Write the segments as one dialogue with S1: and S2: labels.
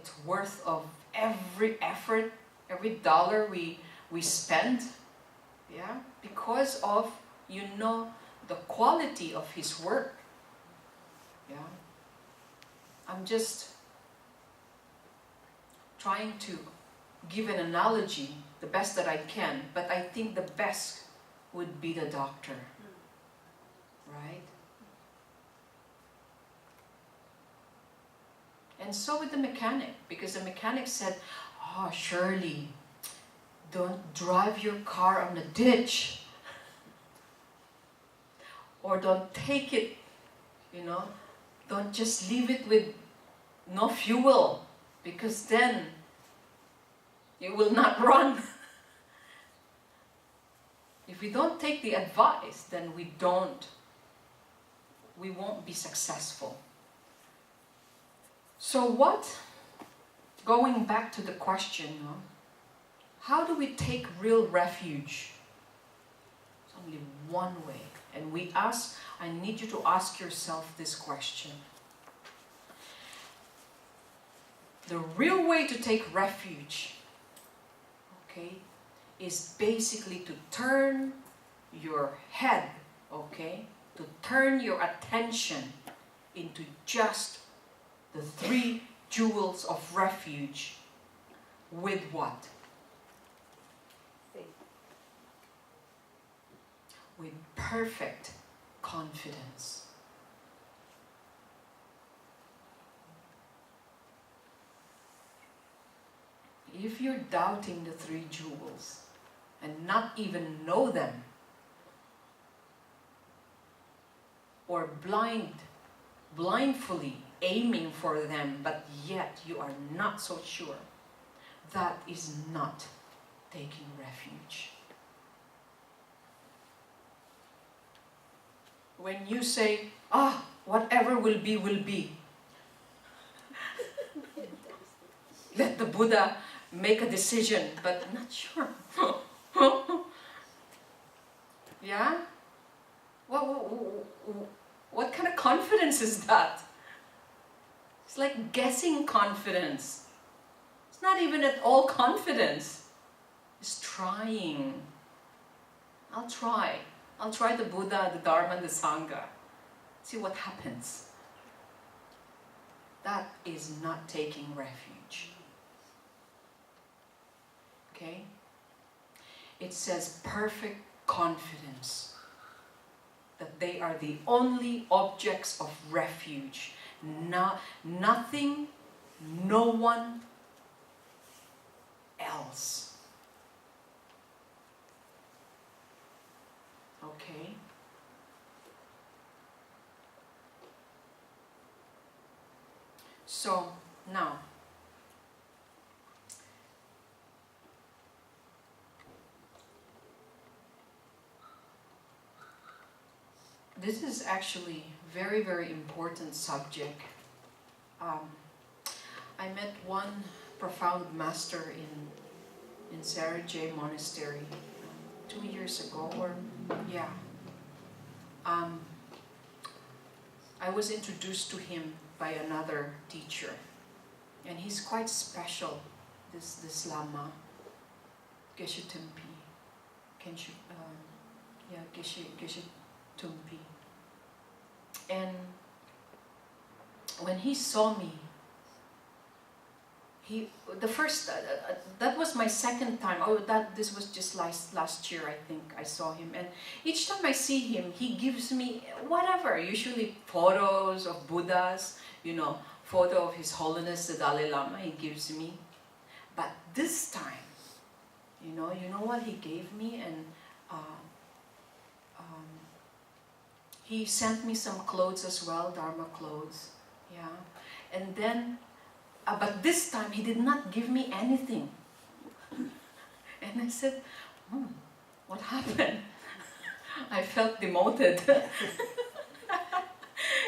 S1: It's worth of every effort, every dollar we spend. Yeah, because of, you know, the quality of his work. Yeah, I'm just trying to give an analogy the best that I can, but I think the best would be the doctor, right? And so with the mechanic, because the mechanic said, "Oh, Shirley, don't drive your car on the ditch, or don't take it, you know, don't just leave it with no fuel, because then it will not run." If we don't take the advice, then we won't be successful. So what, going back to the question, how do we take real refuge? There's only one way. And I need you to ask yourself this question. The real way to take refuge, okay, is basically to turn your head, okay, to turn your attention into just the 3 jewels of refuge. With what?
S2: Faith.
S1: With perfect confidence. If you're doubting the 3 jewels and not even know them, or blindly aiming for them, but yet you are not so sure, that is not taking refuge. When you say, whatever will be, will be. Let the Buddha make a decision, but I'm not sure. Yeah? What kind of confidence is that? It's like guessing confidence. It's not even at all confidence. It's trying. I'll try. I'll try the Buddha, the Dharma, and the Sangha. See what happens. That is not taking refuge. Okay? It says perfect confidence that they are the only objects of refuge. Nothing, no one else. Okay? So, now, this is actually very, very important subject. I met one profound master in Sarajay Monastery 2 years ago, or yeah. I was introduced to him by another teacher, and he's quite special. This Lama, Geshe Tumpi, Geshe Tumpi. And when he saw me, that was my second time. This was just last year, I think, I saw him. And each time I see him, he gives me whatever, usually photos of Buddhas, photo of His Holiness the Dalai Lama, he gives me. But this time, you know what he gave me? And he sent me some clothes as well, Dharma clothes, yeah. And then, but this time he did not give me anything. And I said, what happened? I felt demoted.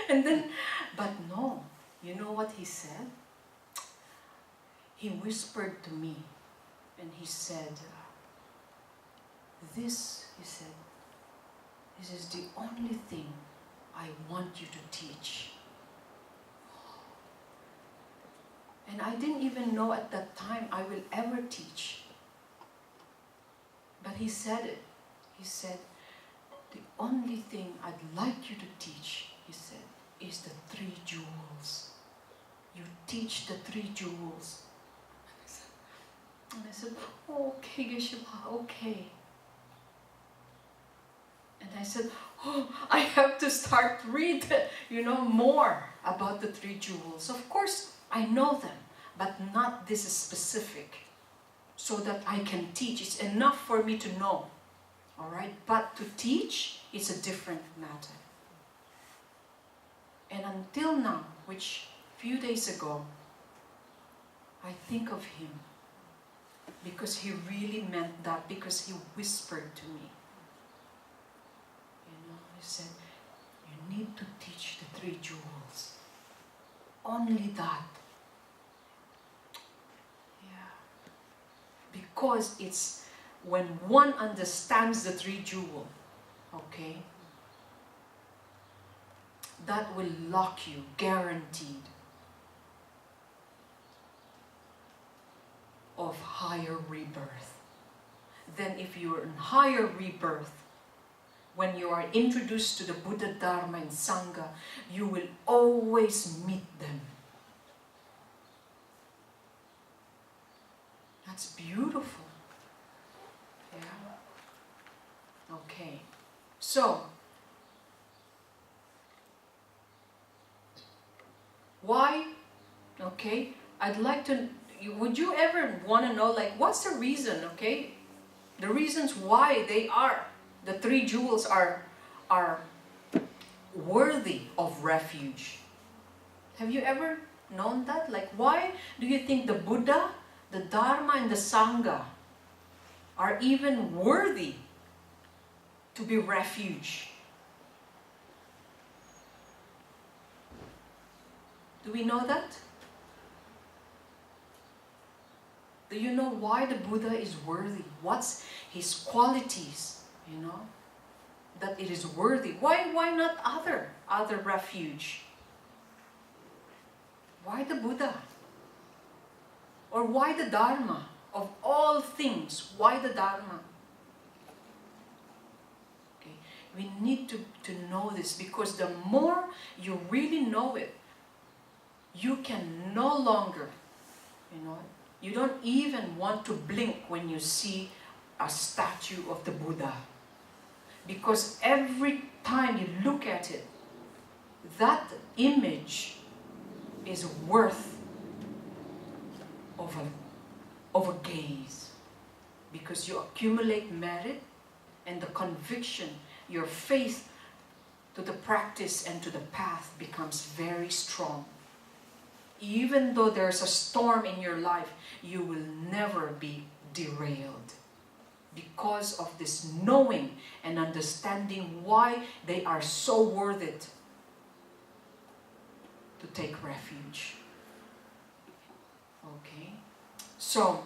S1: And then, but no, you know what he said? He whispered to me, and he said, this is the only thing I want you to teach. And I didn't even know at that time I will ever teach. But he said it. He said, the only thing I'd like you to teach, he said, is the 3 jewels. You teach the 3 jewels. And I said, okay, Geshe-la, okay. And I said, oh, I have to start read, more about the 3 jewels. Of course, I know them, but not this specific, so that I can teach. It's enough for me to know, all right? But to teach is a different matter. And until now, which few days ago, I think of him, because he really meant that, because he whispered to me. He said, you need to teach the 3 jewels. Only that. Yeah. Because it's when one understands the 3 jewel, okay, that will lock you, guaranteed, of higher rebirth. Then if you're in higher rebirth, when you are introduced to the Buddha, Dharma and Sangha, you will always meet them. That's beautiful. Yeah. Okay. So, why? Okay. I'd like to, would you ever want to know, like, what's the reason, okay? The reasons why the 3 jewels are worthy of refuge. Have you ever known that? Like, why do you think the Buddha, the Dharma, and the Sangha are even worthy to be refuge? Do we know that? Do you know why the Buddha is worthy? What's his qualities, that it is worthy? Why not other refuge? Why the Buddha? Or why the Dharma? Of all things, why the Dharma? Okay. We need to know this, because the more you really know it, you can no longer, you don't even want to blink when you see a statue of the Buddha. Because every time you look at it, that image is worth of a gaze. Because you accumulate merit and the conviction, your faith to the practice and to the path becomes very strong. Even though there's a storm in your life, you will never be derailed. Because of this knowing and understanding why they are so worth it to take refuge. Okay? So,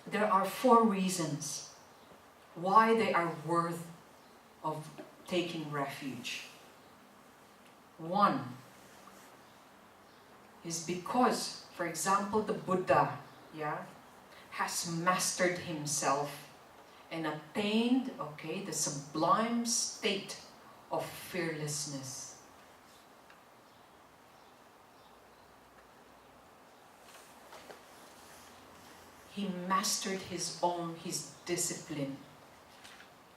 S1: there are 4 reasons why they are worth of taking refuge. 1 is because, for example, the Buddha, has mastered himself and attained, the sublime state of fearlessness. He mastered his discipline.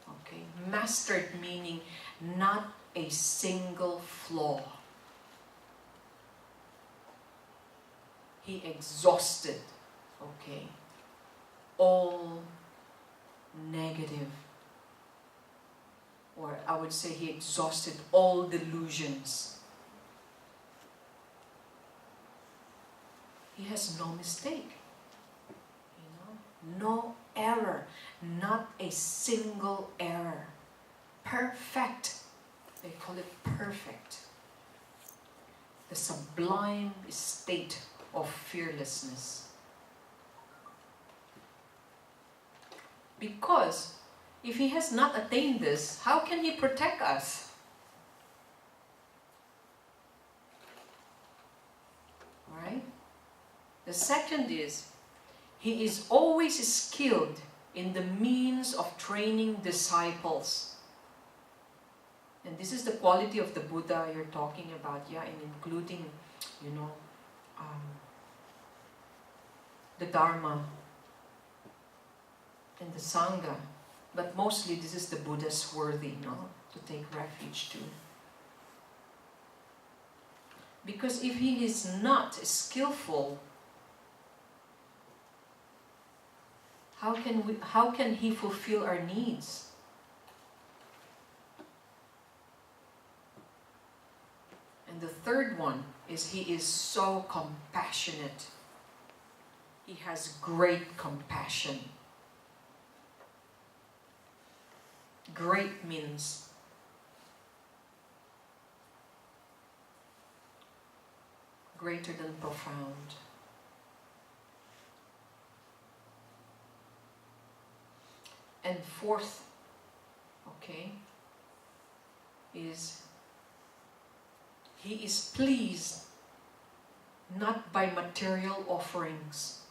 S1: Okay, mastered meaning not a single flaw. He exhausted, all negative, or I would say he exhausted all delusions. He has no mistake, no error, not a single error. Perfect, they call it perfect. The sublime state of fearlessness. Because if he has not attained this, how can he protect us? Right? The second is, he is always skilled in the means of training disciples. And this is the quality of the Buddha you're talking about, yeah, and including, you know, the Dharma and the Sangha. But mostly this is the Buddha's worthy, no, to take refuge to. Because if he is not skillful, how can he fulfill our needs? And the third one is he is so compassionate. He has great compassion. Great means greater than profound. And fourth, okay, is he is pleased not by material offerings,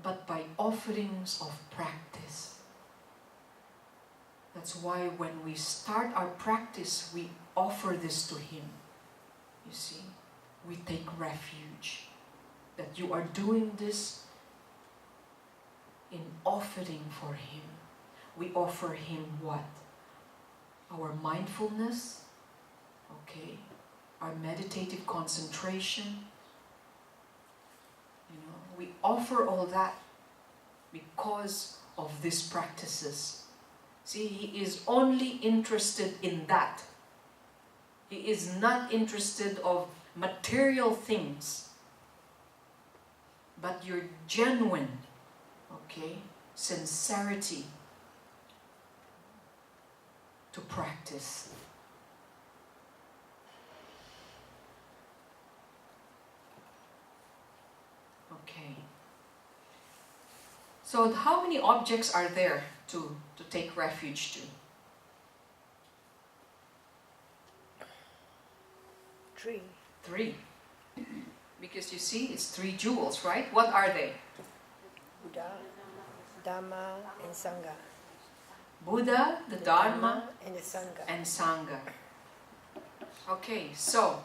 S1: but by offerings of practice. That's why when we start our practice, we offer this to him. You see, we take refuge that you are doing this in offering for him. We offer him what? Our mindfulness, okay, our meditative concentration. You know, we offer all that because of these practices. See, he is only interested in that. He is not interested of material things, but your genuine, okay, sincerity to practice. Okay. So how many objects are there to take refuge to?
S2: 3.
S1: 3. Because you see, it's 3 jewels, right? What are they?
S2: Buddha, Dharma, and Sangha.
S1: Buddha, the Dharma,
S2: and the Sangha.
S1: and Sangha. Okay, so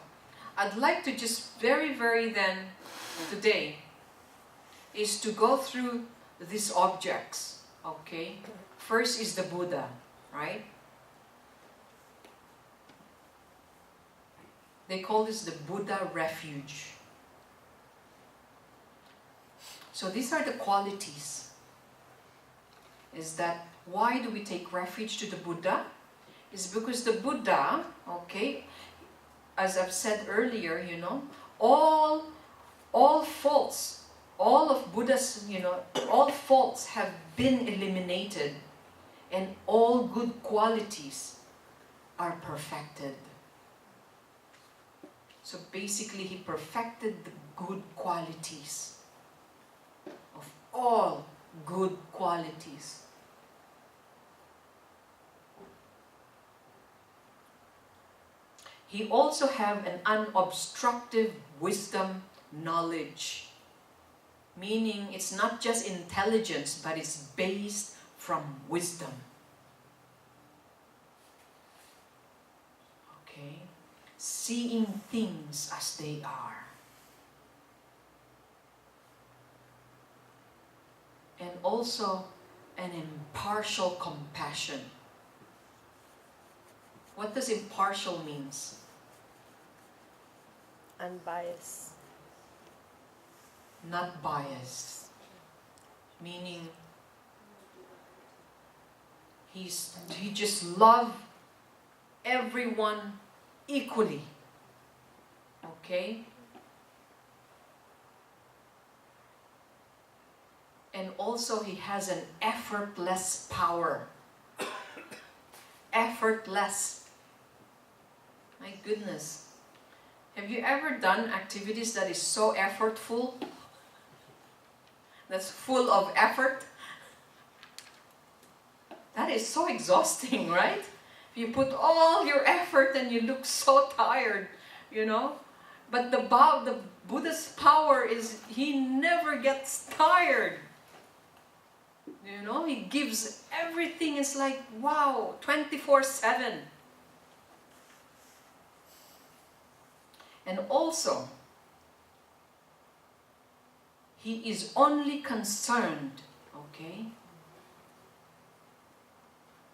S1: I'd like to just very then today is to go through these objects. Okay, first is the Buddha, right? They call this the Buddha refuge. So these are the qualities. Is that why do we take refuge to the Buddha? It's because the Buddha, okay, as I've said earlier, you know, all faults, all of Buddha's, you know, all faults have been eliminated and all good qualities are perfected. So basically he perfected the good qualities of all good qualities. He also have an unobstructive wisdom knowledge, meaning it's not just intelligence, but it's based from wisdom. Okay, seeing things as they are. And also an impartial compassion. What does impartial means?
S2: Unbiased.
S1: Not biased. Meaning he just love everyone equally. Okay? And also he has an effortless power. Effortless. My goodness. Have you ever done activities that is so effortful? That's full of effort? That is so exhausting, right? You put all your effort and you look so tired, you know? But the Buddha's power is he never gets tired. You know, he gives everything. It's like, wow, 24/7. And also, he is only concerned, okay?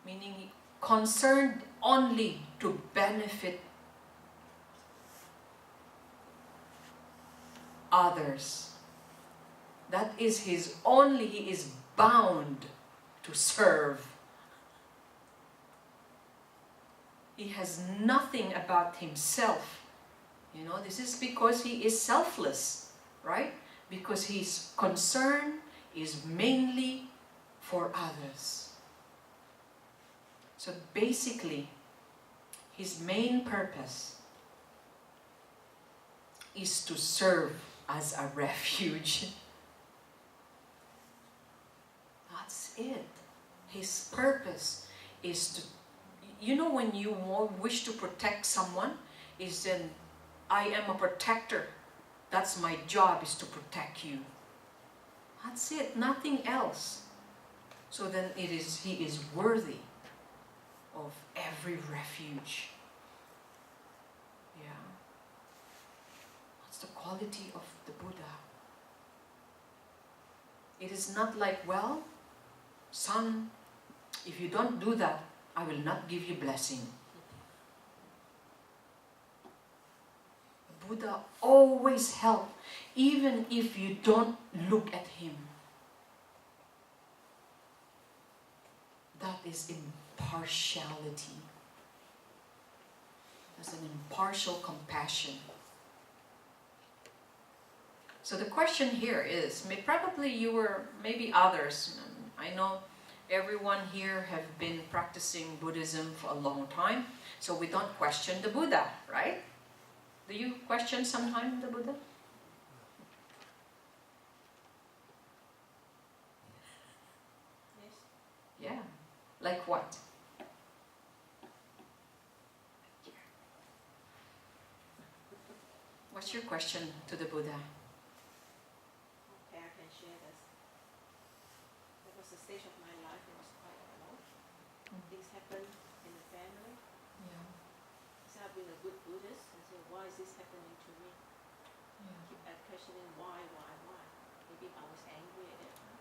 S1: Meaning concerned only to benefit others. That is his only, he is bound to serve. He has nothing about himself. You know, this is because he is selfless, right? Because his concern is mainly for others. So basically, his main purpose is to serve as a refuge. That's it. His purpose is to, you know, when you wish to protect someone, is then, I am a protector. That's my job, is to protect you. That's it, nothing else. So then he is worthy of every refuge. Yeah. That's the quality of the Buddha. It is not like, well, son, if you don't do that, I will not give you blessing. The Buddha always helps, even if you don't look at him. That is impartiality. That's an impartial compassion. So the question here is, probably you were, maybe others, I know everyone here have been practicing Buddhism for a long time, so we don't question the Buddha, right? Do you question sometimes the Buddha?
S3: Yes.
S1: Yeah. Like what? What's your question to the Buddha?
S3: Okay, I can share this. There was a stage of my life, it was quite low. Things happened in the family.
S1: Yeah.
S3: So I've been a good Buddhist, and so why is this happening to me? Keep questioning why. Maybe I was angry at that time.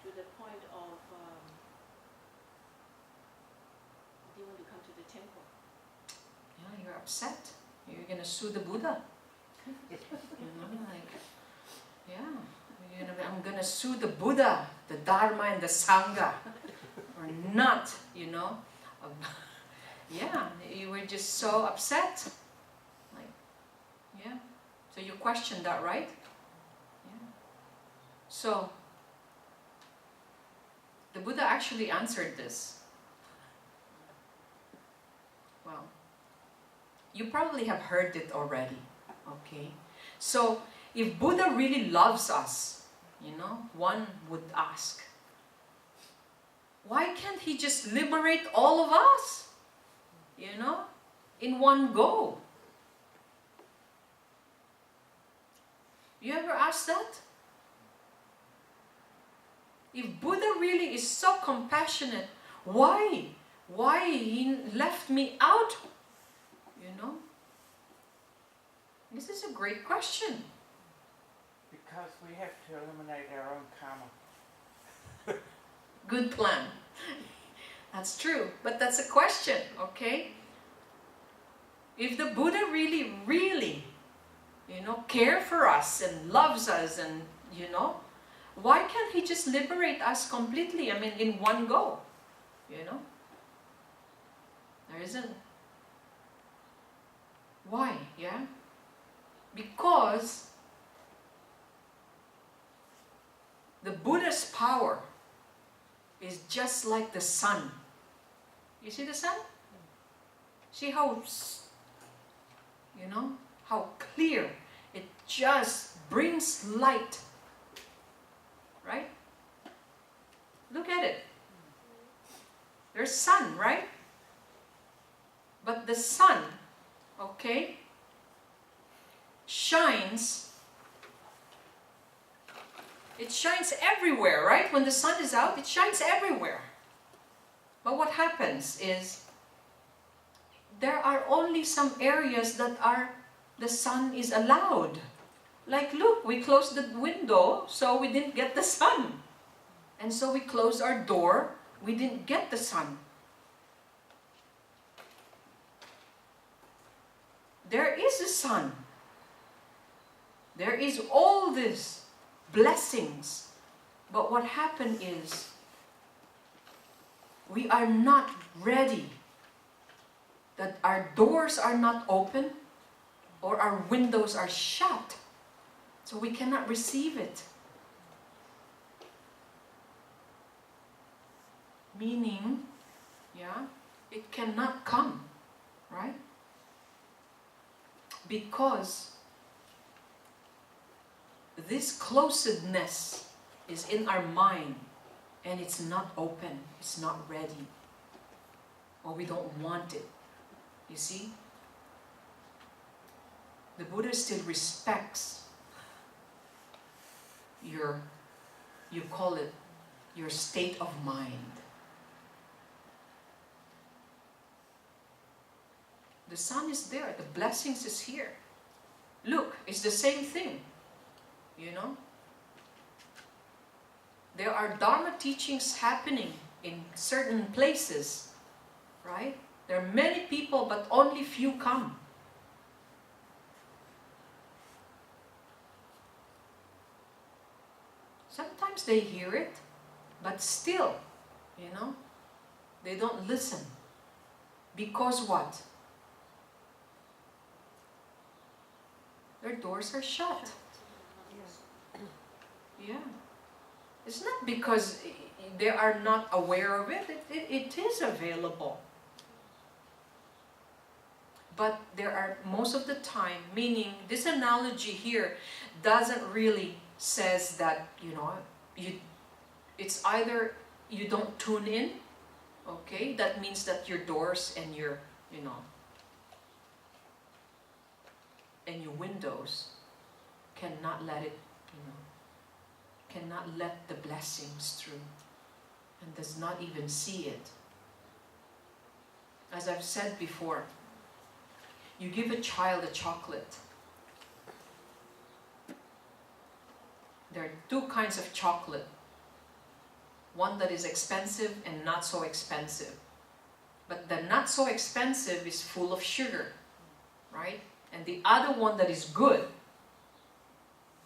S3: To the point of, I didn't want to come to the temple.
S1: Yeah, you're upset. You're gonna sue the Buddha. You know, like, yeah, I'm gonna sue the Buddha, the Dharma, and the Sangha, or not, you know. Yeah, you were just so upset. Like, yeah. So you questioned that, right? Yeah. So the Buddha actually answered this. Well, you probably have heard it already, okay? So, if Buddha really loves us, you know, one would ask, why can't he just liberate all of us, you know, in one go? You ever asked that? If Buddha really is so compassionate, why? Why he left me out? You know? This is a great question.
S4: Because we have to eliminate our own karma.
S1: Good plan. That's true, but that's a question, okay? If the Buddha really, you know, care for us and loves us and, you know, why can't he just liberate us completely? I mean, in one go, you know? There isn't. Why? Yeah? Because the Buddha's power is just like the sun. You see the sun? See how, you know, how clear it just brings light. Right? Look at it. There's sun, right? But the sun, okay, shines, it shines everywhere, right? When the sun is out, it shines everywhere. But what happens is, there are only some areas that the sun is allowed. Like, look, we closed the window, so we didn't get the sun. And so we closed our door, we didn't get the sun. There is a sun. There is all these blessings. But what happened is, we are not ready. That our doors are not open, or our windows are shut. So we cannot receive it. Meaning, yeah, it cannot come, right? Because this closedness is in our mind and it's not open, it's not ready, or we don't want it. You see? The Buddha still respects your, you call it, your state of mind. The sun is there, the blessings is here. Look, it's the same thing, you know. There are Dharma teachings happening in certain places, right? There are many people, but only few come. Sometimes they hear it, but still, you know, they don't listen. Because what? Their doors are shut. Yeah. It's not because they are not aware of it. It is available. But there are, most of the time, meaning this analogy here doesn't really says that, you know, it's either you don't tune in, okay? That means that your doors and your, you know, and your windows cannot let it, you know, cannot let the blessings through and does not even see it. As I've said before, you give a child a chocolate. There are two kinds of chocolate. One that is expensive and not so expensive. But the not so expensive is full of sugar, right? And the other one that is good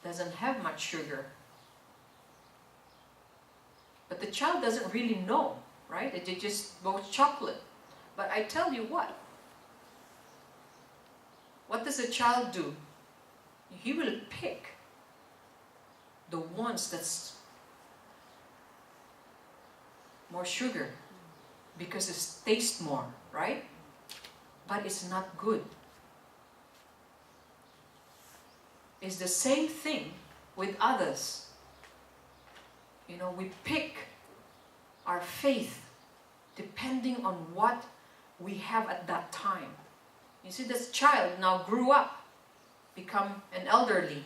S1: doesn't have much sugar. But the child doesn't really know, right? It just goes chocolate. But I tell you what does a child do? He will pick the ones that's more sugar because it tastes more, right? But it's not good. It's the same thing with others. You know, we pick our faith depending on what we have at that time. You see, this child now grew up, become an elderly,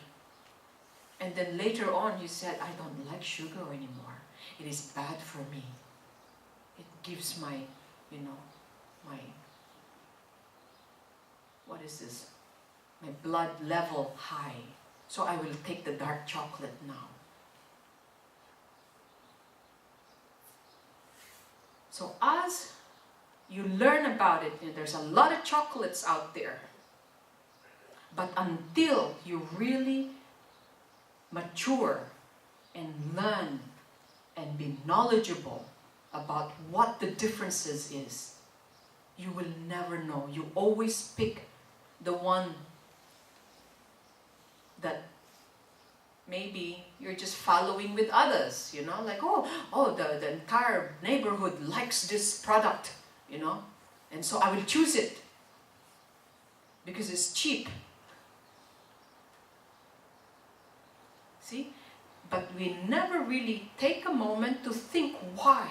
S1: and then later on he said, I don't like sugar anymore. It is bad for me. It gives my, you know, my, what is this? My blood level high. So I will take the dark chocolate now. So as you learn about it, there's a lot of chocolates out there. But until you really mature and learn and be knowledgeable about what the differences is, you will never know. You always pick the one that maybe you're just following with others, you know, like, the entire neighborhood likes this product, you know, and so I will choose it because it's cheap. See? But we never really take a moment to think why.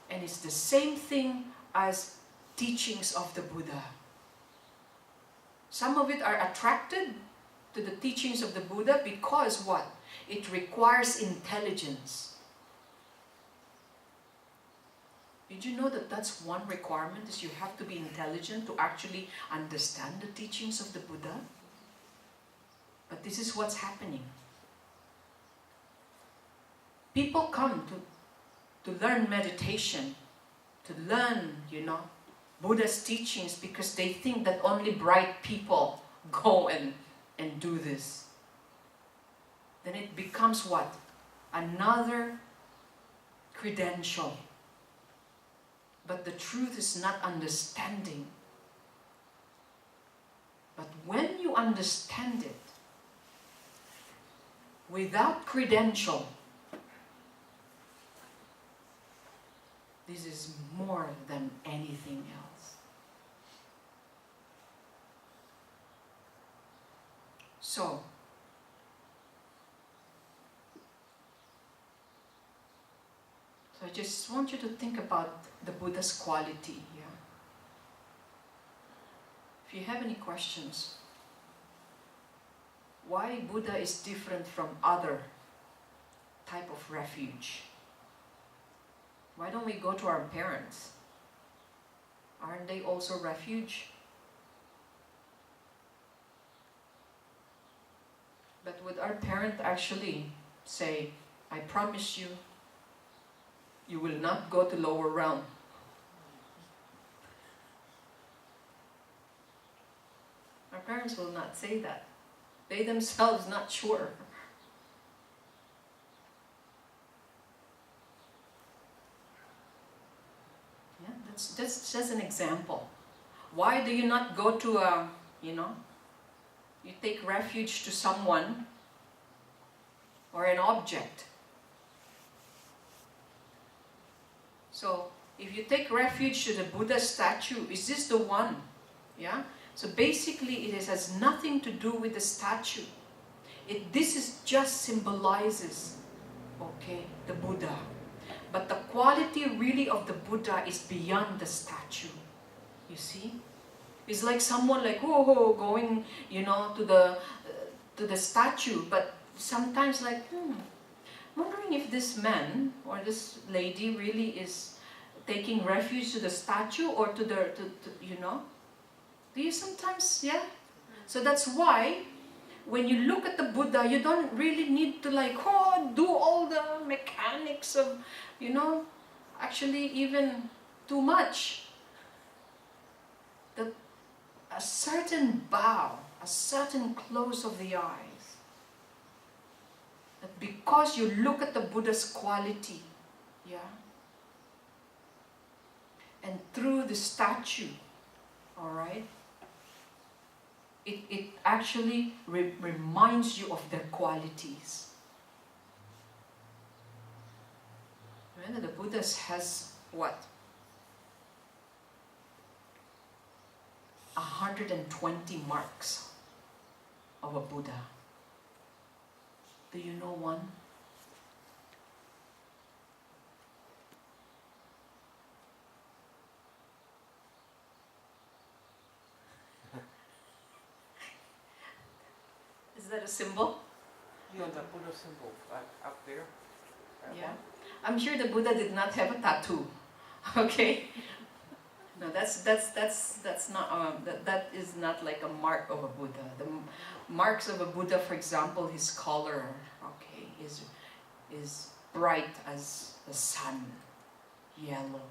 S1: And it's the same thing as teachings of the Buddha. Some of it are attracted to the teachings of the Buddha because what? It requires intelligence. Did you know that that's one requirement, is you have to be intelligent to actually understand the teachings of the Buddha? But this is what's happening. People come to learn meditation, to learn, Buddha's teachings because they think that only bright people go and do this. Then it becomes what? Another credential. But the truth is not understanding. But when you understand it, without credential, this is more than anything else. So, I just want you to think about the Buddha's quality here. If you have any questions, why Buddha is different from other type of refuge? Why don't we go to our parents? Aren't they also refuge? But would our parent actually say, I promise you, you will not go to lower realm? Our parents will not say that. They themselves not sure. Yeah, that's just an example. Why do you not go to you take refuge to someone or an object? So, if you take refuge to the Buddha statue, is this the one? Yeah? So basically, it has nothing to do with the statue. This just symbolizes, the Buddha. But the quality really of the Buddha is beyond the statue. You see? It's like someone going, to the statue, but sometimes wondering if this man or this lady really is taking refuge to the statue or to the, Do you sometimes, yeah? So that's why when you look at the Buddha, you don't really need to do all the mechanics of, actually even too much. A certain bow, a certain close of the eyes. That because you look at the Buddha's quality, yeah? And through the statue, alright? It actually reminds you of their qualities. Remember, the Buddha has what? 120 marks of a Buddha. Do you know one? Is that a symbol?
S4: Yeah, the Buddha symbol up there.
S1: Yeah. I'm sure the Buddha did not have a tattoo. Okay? No, that's not that is not like a mark of a Buddha. The marks of a Buddha, for example, his color, is bright as the sun, yellow.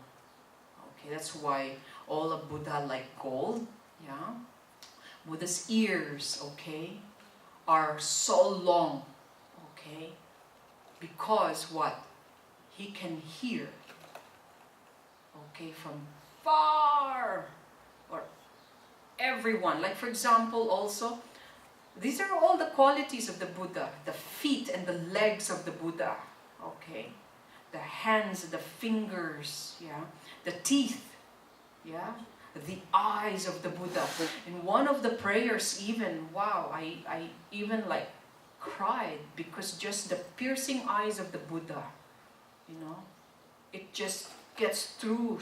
S1: Okay, that's why all of Buddha like gold. Yeah. Buddha's ears, are so long. Okay, because what? He can hear. Okay, from far, or everyone. Like for example also, these are all the qualities of the Buddha. The feet and the legs of the Buddha. Okay, the hands, the fingers, yeah, the teeth, yeah, the eyes of the Buddha. In one of the prayers even, wow, I even cried because just the piercing eyes of the Buddha, it just gets through